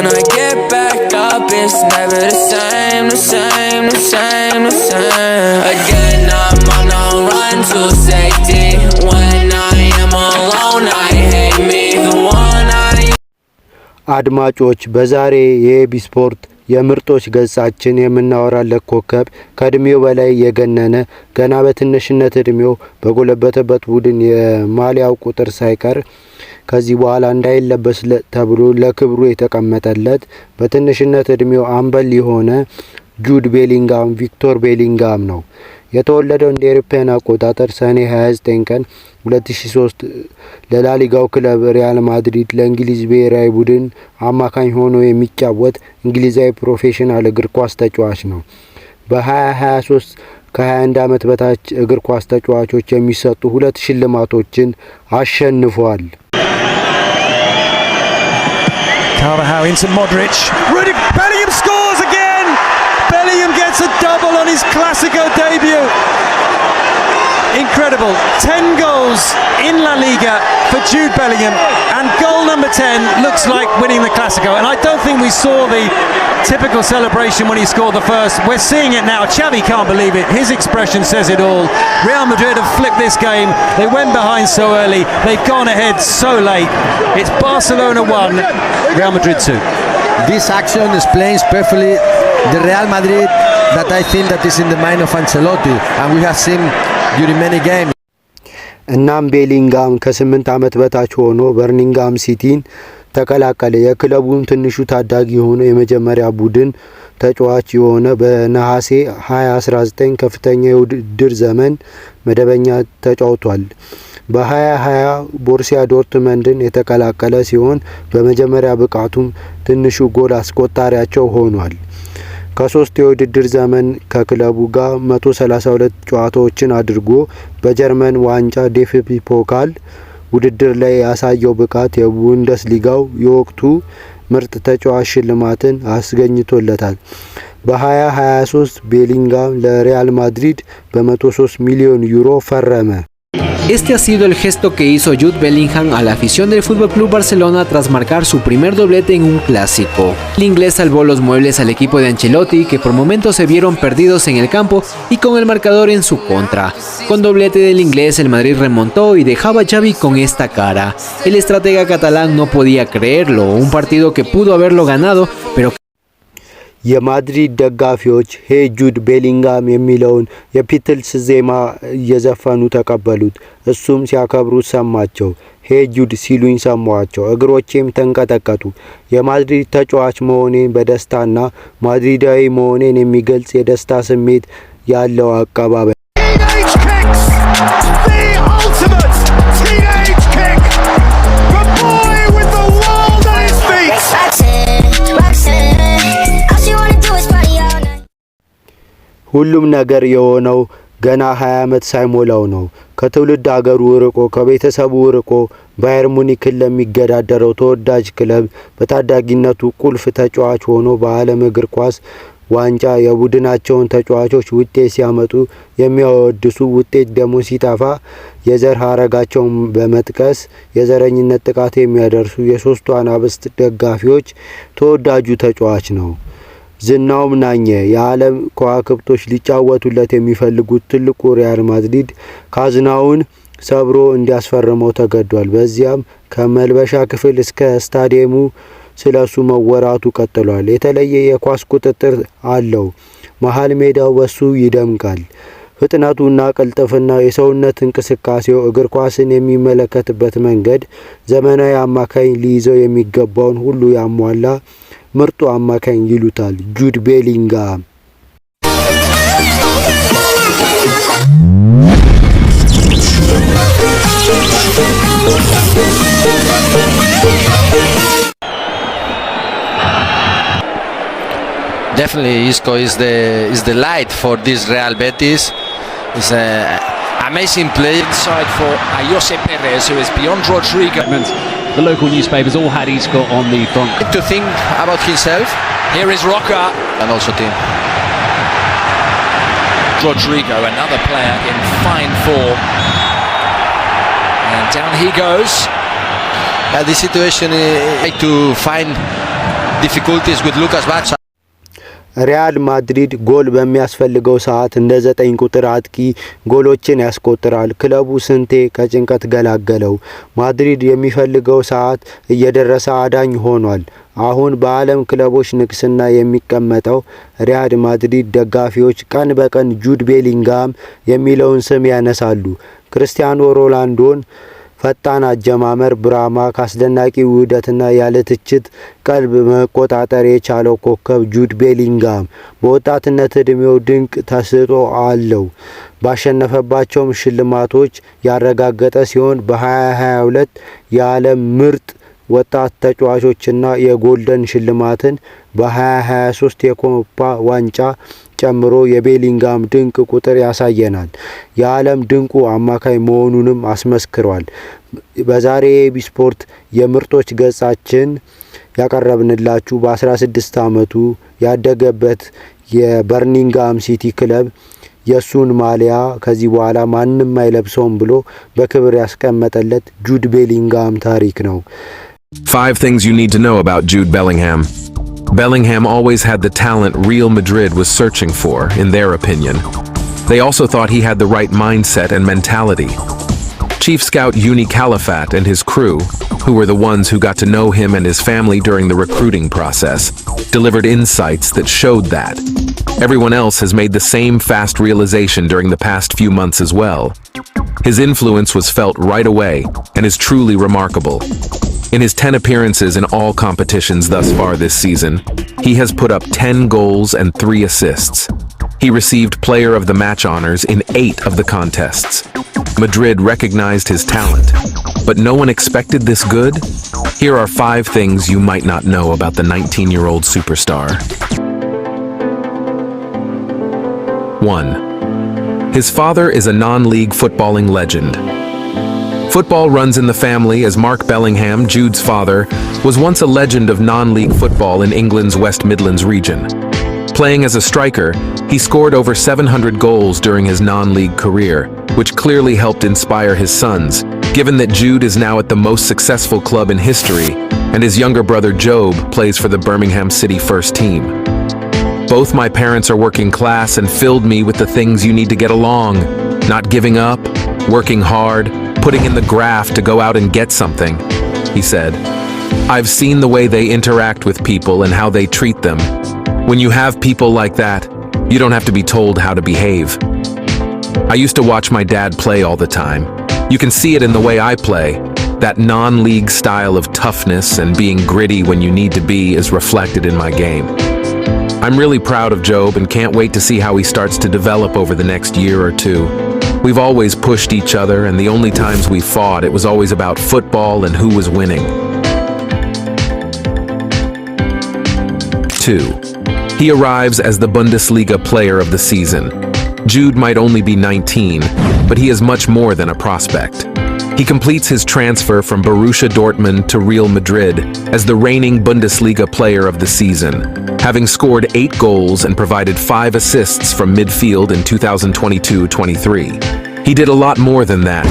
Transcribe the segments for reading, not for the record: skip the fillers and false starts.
when I get back up, it's never the same, the same, the same, the same. Again, I'm on the run to safety. When I am alone, I hate me, the one I... አድማጮች በዛሬ የቢስፖርት የምርጦች ገጻችን የምናወራለት ኮከብ ከእድሜው በላይ የገነነ ገና በትንሽነት እድሜው በጎለበተበት ቡድን የማሊያው ቁጥር ሳይቀር ከዚህ በኋላ እንዳይለበስ ተብሎ ለክብሩ የተቀመጠለት በትንሽነት እድሜው አምበል የሆነ ጁድ ቤሊንግሃም ቪክቶር ቤሊንግሃም ነው። የተወለደው እንደ አውሮፓውያን አቆጣጠር ሰኔ 29 ቀን 2003 ለላሊጋው ክለብ ሪያል ማድሪድ ለእንግሊዝ ብሔራዊ ቡድን አማካኝ ሆኖ የሚጫወት እንግሊዛዊ ፕሮፌሽናል እግር ኳስ ተጫዋች ነው። በ2023 ከ21 ዓመት በታች እግር ኳስ ተጫዋቾች የሚሰጡ 2 ሽልማቶችን አሸንፏል። Carvajal into Modric. Rudy Bellingham scores again. Bellingham gets a double on his Clasico debut. Incredible. 10 goals in La Liga for Jude Bellingham, and goal number 10 looks like winning the Clasico. And I don't think we saw the typical celebration when he scored the first. We're seeing it now. Xavi can't believe it. His expression says it all. Real Madrid have flipped this game. They went behind so early. They've gone ahead so late. It's Barcelona 1, Real Madrid 2. This action explains perfectly the Real Madrid that I think that is in the mind of Ancelotti, and we have seen during many games. እናም ቤሊንግሃም ከ8 ዓመት በታች ሆኖ በርሚንግሃም ሲቲን ተቀላቀለ። የክለቡን ትንሹ ታዳጊ የሆነ የመጀመሪያ ቡድን ተጫዋች የሆነ በነሐሴ 2019 ከፍተኛ የውድድር ዘመን መደበኛ ተጫውቷል። በ2020 ቦሩሲያ ዶርትመንድን የተቀላቀለ ሲሆን በመጀመሪያ ብቃቱም ትንሹ ጎል አስቆጣሪያቸው ሆኗል። ከ3 የውድድር ዘመን ከክለቡ ጋር 132 ጨዋታዎችን አድርጎ በጀርመን ዋንጫ ዴፍቢ ፖካል ውድድር ላይ ያሳየው ብቃት የቡንደስሊጋው የወቅቱ ምርጥ ተጫዋች ሽልማትን አስገኝቶለታል። በ2023 ቤሊንግሃም ለሪያል ማድሪድ በ103 ሚሊዮን ዩሮ ፈረመ። Este ha sido el gesto que hizo Jude Bellingham a la afición del FC Barcelona tras marcar su primer doblete en un clásico. El inglés salvó los muebles al equipo de Ancelotti, que por momentos se vieron perdidos en el campo y con el marcador en su contra. Con doblete del inglés, el Madrid remontó y dejaba a Xavi con esta cara. El estratega catalán no podía creerlo, un partido que pudo haberlo ganado, pero የማድሪድ ደጋፊዎች ሄይ ጁድ ቤሊንግሃም የሚለውን የፒትልስ ዜማ እየዘፈኑ ተቀበሉት። እሱም ሲያከብሩት ሰማቸው። ሄይ ጁድ ሲሉኝ ሰማቸው። እግሮቼም ተንቀጠቀጡ። የማድሪድ ተጫዋች መሆኔን በደስታና ማድሪዳዊ መሆኔን የሚገልጽ የደስታ ስሜት ያለው አቀባበል ሁሉም ነገር የሆነው ገና 20 ዓመት ሳይሞላው ነው። ከትውልድ ሀገሩ ርቆ ከቤተሰቡ ርቆ ባየር ሙኒክን ለሚገዳደረው ተወዳጅ ክለብ በታዳጊነቱ ቁልፍ ተጫዋች ሆኖ በዓለም እግር ኳስ ዋንጫ የቡድናቸውን ተጫዋቾች ውጤት ሲያመጡ የሚያወድሱ ውጤት ደግሞ ሲጣፋ የዘር ሐረጋቸውን በመጥቀስ የዘረኝነት ጥቃት የሚያደርሱ የሶስቱ አናብስት ደጋፊዎች ተወዳጁ ተጫዋች ነው። ዝናውም ናኘ። የዓለም ከዋክብቶች ሊጫወቱለት የሚፈልጉት ትልቁ ሪያል ማድሪድ ካዝናውን ሰብሮ እንዲያስፈርመው ተገዷል። በዚያም ከመልበሻ ክፍል እስከ ስታዲየሙ ስለሱ መወራቱ ቀጥሏል። የተለየ የኳስ ቁጥጥር አለው። መሃል ሜዳው በሱ ይደምቃል። ፍጥነቱና ቅልጥፍና የሰውነት እንቅስቃሴው እግር ኳስን የሚመለከትበት መንገድ ዘመናዊ አማካኝ ሊይዘው የሚገባውን ሁሉ ያሟላ ምርጡ አማካኝ ይሉታል ጁድ ቤሊንግሃም። Definitely Isco is the light for this Real Betis. It's an amazing play inside for Jose Perez, who is beyond Rodrigo. The local newspapers all had Isco on the front. To think about himself. Here is Roca. And also team. Rodrigo, another player in fine form. And down he goes. This situation is to find difficulties with Lucas Vazquez. ሪያል ማድሪድ ጎል በሚያስፈልገው ሰዓት እንደ 9 ቁጥር አጥቂ ጎሎችን ያስቆጥራል። ክለቡ ስንቴ ከጭንቀት ገላገለው። ማድሪድ የሚፈልገው ሰዓት እየደረሰ አዳኝ ሆኗል። አሁን በዓለም ክለቦች ንግስና የሚቀመጠው ሪያል ማድሪድ ደጋፊዎች ቀን በቀን ጁድ ቤሊንግሃም የሚለውን ስም ያነሳሉ። ክርስቲያኖ ሮናልዶን ፈጣን አጀማመር ብራማ ካስደናቂ ውህደትና ያለ ትችት ቀልብ መቆጣጠር የቻለው ኮከብ ጁድ ቤሊንግሃም በወጣትነት እድሜው ድንቅ ተሰጥኦ አለው። ባሸነፈባቸው ሽልማቶች ያረጋገጠ ሲሆን በ2022 የዓለም ምርጥ ወጣት ተጫዋቾችና የጎልደን ሽልማትን በ2023 የኮፓ ዋንጫ ጨምሮ የቤሊንግሃም ድንቅ ቁጥር ያሳየናል። የዓለም ድንቁ አማካይ መሆኑንም አስመስክሯል። በዛሬ የስፖርት የምርጦች ገጻችን ያቀረብንላችሁ በ16 ዓመቱ ያደገበት የበርሚንግሃም ሲቲ ክለብ የሱን ማሊያ ከዚህ በኋላ ማንም አይለብሰውም ብሎ በክብር ያስቀመጠለት ጁድ ቤሊንግሃም ታሪክ ነው። 5 things you need to know about Jude Bellingham. Bellingham always had the talent Real Madrid was searching for, in their opinion. They also thought he had the right mindset and mentality. Chief Scout Uni Califat and his crew, who were the ones who got to know him and his family during the recruiting process, delivered insights that showed that. Everyone else has made the same fast realization during the past few months as well. His influence was felt right away and is truly remarkable. In his 10 appearances in all competitions thus far this season, he has put up 10 goals and 3 assists. He received Player of the Match honors in 8 of the contests. Madrid recognized his talent, but no one expected this good? Here are 5 things you might not know about the 19-year-old superstar. 1. His father is a non-league footballing legend. Football runs in the family as Mark Bellingham, Jude's father, was once a legend of non-league football in England's West Midlands region. Playing as a striker, he scored over 700 goals during his non-league career, which clearly helped inspire his sons, given that Jude is now at the most successful club in history, and his younger brother Job plays for the Birmingham City first team. Both my parents are working class and filled me with the things you need to get along. Not giving up, working hard, putting in the graft to go out and get something, he said. I've seen the way they interact with people and how they treat them. When you have people like that, you don't have to be told how to behave. I used to watch my dad play all the time. You can see it in the way I play. That non-league style of toughness and being gritty when you need to be is reflected in my game. I'm really proud of Job and can't wait to see how he starts to develop over the next year or two. We've always pushed each other, and the only times we fought, it was always about football and who was winning. 2. He arrives as the Bundesliga player of the season. Jude might only be 19, but he is much more than a prospect. He completes his transfer from Borussia Dortmund to Real Madrid as the reigning Bundesliga player of the season, having scored 8 goals and provided 5 assists from midfield in 2022-23. He did a lot more than that,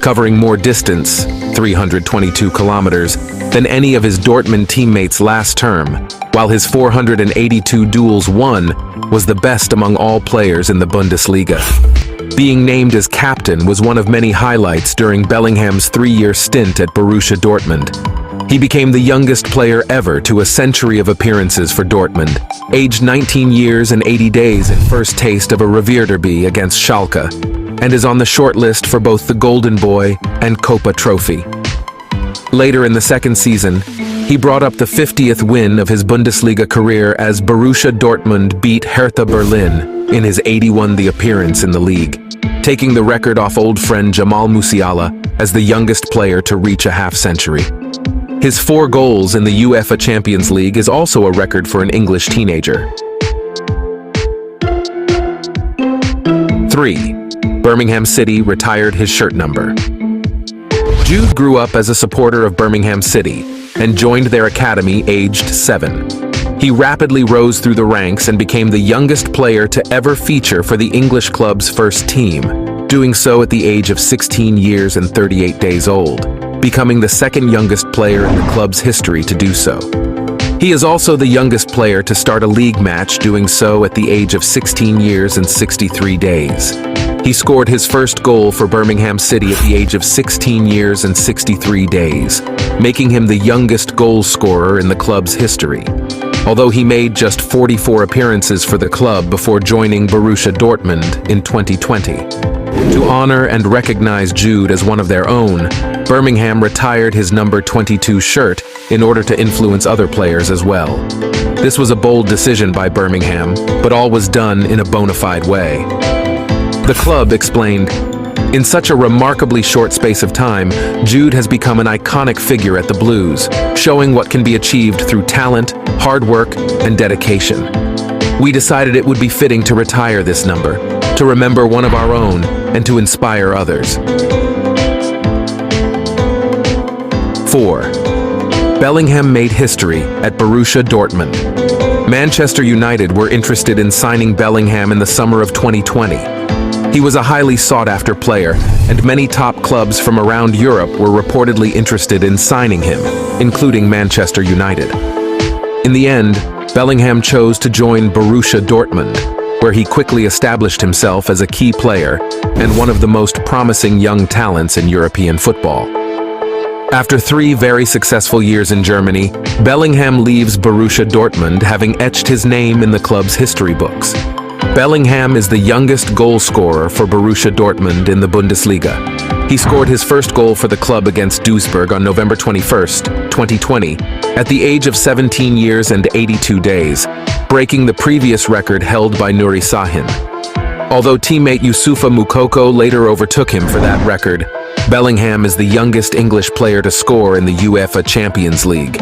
covering more distance, 322 kilometers, than any of his Dortmund teammates last term, while his 482 duels won was the best among all players in the Bundesliga. Being named as captain was one of many highlights during Bellingham's 3-year stint at Borussia Dortmund. He became the youngest player ever to a century of appearances for Dortmund, aged 19 years and 80 days in first taste of a Revierderby against Schalke, and is on the short list for both the Golden Boy and Copa Trophy. Later in the second season, he brought up the 50th win of his Bundesliga career as Borussia Dortmund beat Hertha Berlin in his 81th appearance in the league, taking the record off old friend Jamal Musiala as the youngest player to reach a half-century. His 4 goals in the UEFA Champions League is also a record for an English teenager. 3. Birmingham City retired his shirt number. Jude grew up as a supporter of Birmingham City and joined their academy aged 7. He rapidly rose through the ranks and became the youngest player to ever feature for the English club's first team, doing so at the age of 16 years and 38 days old, becoming the second youngest player in the club's history to do so. He is also the youngest player to start a league match, doing so at the age of 16 years and 63 days. He scored his first goal for Birmingham City at the age of 16 years and 63 days, making him the youngest goal scorer in the club's history. Although he made just 44 appearances for the club before joining Borussia Dortmund in 2020. To honor and recognize Jude as one of their own, Birmingham retired his number 22 shirt in order to influence other players as well. This was a bold decision by Birmingham, but all was done in a bona fide way. The club explained, "In such a remarkably short space of time, Jude has become an iconic figure at the Blues, showing what can be achieved through talent, hard work, and dedication. We decided it would be fitting to retire this number, to remember one of our own, and to inspire others." 4. Bellingham made history at Borussia Dortmund. Manchester United were interested in signing Bellingham in the summer of 2020. He was a highly sought-after player, and many top clubs from around Europe were reportedly interested in signing him, including Manchester United. In the end, Bellingham chose to join Borussia Dortmund, where he quickly established himself as a key player and one of the most promising young talents in European football. After 3 very successful years in Germany, Bellingham leaves Borussia Dortmund, having etched his name in the club's history books. Bellingham is the youngest goal scorer for Borussia Dortmund in the Bundesliga. He scored his first goal for the club against Duisburg on November 21, 2020, at the age of 17 years and 82 days, breaking the previous record held by Nuri Sahin. Although teammate Youssoufa Moukoko later overtook him for that record, Bellingham is the youngest English player to score in the UEFA Champions League.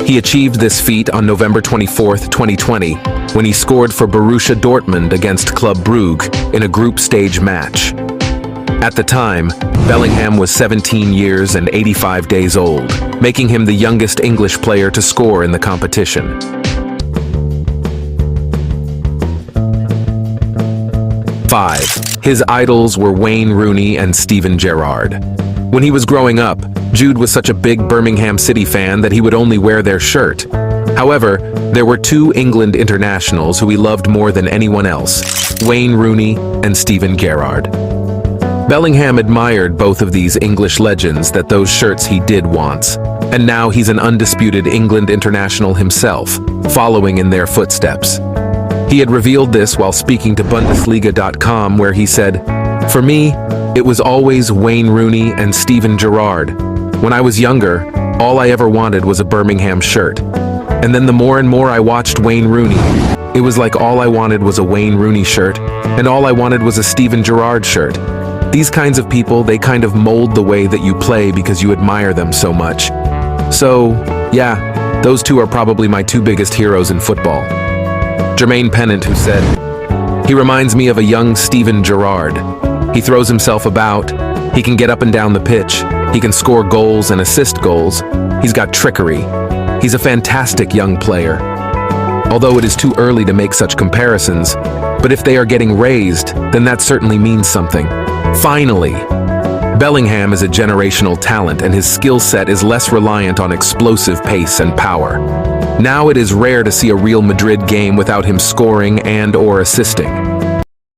He achieved this feat on November 24, 2020, when he scored for Borussia Dortmund against Club Brugge in a group stage match. At the time, Bellingham was 17 years and 85 days old, making him the youngest English player to score in the competition. 5. His idols were Wayne Rooney and Steven Gerrard. When he was growing up, Jude was such a big Birmingham City fan that he would only wear their shirt. However, there were 2 England internationals who he loved more than anyone else, Wayne Rooney and Steven Gerrard. Bellingham admired both of these English legends that those shirts he did once, and now he's an undisputed England international himself, following in their footsteps. He had revealed this while speaking to Bundesliga.com, where he said, "For me, it was always Wayne Rooney and Steven Gerrard. When I was younger, all I ever wanted was a Birmingham shirt. And then the more and more I watched Wayne Rooney, it was like all I wanted was a Wayne Rooney shirt, and all I wanted was a Steven Gerrard shirt. These kinds of people, they kind of mold the way that you play because you admire them so much. So, yeah, those 2 are probably my 2 biggest heroes in football." Jermaine Pennant, who said, "He reminds me of a young Steven Gerrard. He throws himself about, he can get up and down the pitch, he can score goals and assist goals, he's got trickery. He's a fantastic young player. Although it is too early to make such comparisons, but if they are getting raised, then that certainly means something. Finally, Bellingham is a generational talent, and his skill set is less reliant on explosive pace and power. Now it is rare to see a Real Madrid game without him scoring and/or assisting.